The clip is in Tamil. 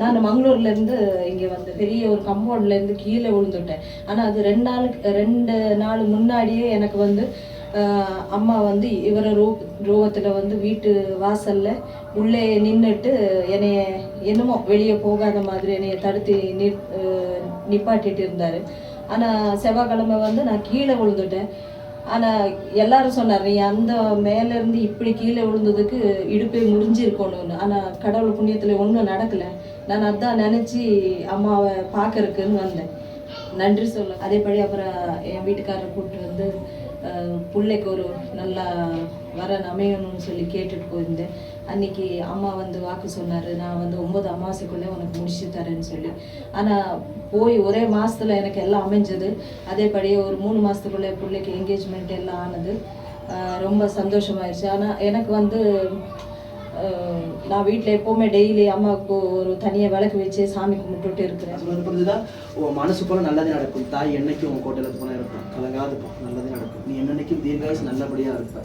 நான் மங்களூர்லேருந்து இங்கே வந்து பெரிய ஒரு கம்பவுண்ட்லேருந்து கீழே விழுந்துட்டேன். ஆனால் அது 2 நாள் முன்னாடியே எனக்கு வந்து அம்மா வந்து இவரை ரூபத்தில் வந்து வீட்டு வாசலில் உள்ளே நின்றுட்டு என்னைய என்னமோ வெளியே போகாத மாதிரி என்னைய தடுத்து நிப்பாட்டிட்டு இருந்தார். ஆனால் செவ்வாய்க்கிழமை வந்து நான் கீழே விழுந்துட்டேன். ஆனால் எல்லாரும் சொன்னார், நீ அந்த மேலேருந்து இப்படி கீழே விழுந்ததுக்கு இடுப்பே முடிஞ்சிருக்கணும்னு. ஆனால் கடவுள் புண்ணியத்தில் ஒன்றும் நடக்கலை. நான் அதான் நினச்சி அம்மாவை பார்க்கறதுக்குன்னு வந்தேன். நன்றி சொல்ல. அதேபடி அப்புறம் என் வீட்டுக்காரரை கூப்பிட்டு வந்து பிள்ளைக்கு ஒரு நல்லா வரன் அமையணும்னு சொல்லி கேட்டுட்டு போயிருந்தேன். அன்றைக்கி அம்மா வந்து வாக்கு சொன்னார், நான் வந்து 9 அமாவாசைக்குள்ளே உனக்கு முடிச்சு தரேன்னு சொல்லி. ஆனால் போய் ஒரே மாதத்தில் எனக்கு எல்லாம் அமைஞ்சது. அதேபடியே ஒரு 3 மாதத்துக்குள்ளே பிள்ளைக்கு என்கேஜ்மெண்ட் எல்லாம் ஆனது. ரொம்ப சந்தோஷமாயிருச்சு. ஆனால் எனக்கு வந்து நான் வீட்டில் எப்போவுமே டெய்லி அம்மாவுக்கு ஒரு தனியாக விளக்கு வச்சு சாமி கும்பிட்டுட்டு இருக்கிறேன். புரிஞ்சுதான் உன் மனசு போல நல்லதே நடக்கும். தாய் என்னைக்கும் உன் கோட்டையில் போனால் இருப்பேன், கலங்காது நல்லதே நடக்கும். நீ என்னன்னைக்கும் தீர்காயுசு நல்லபடியாக இருப்ப.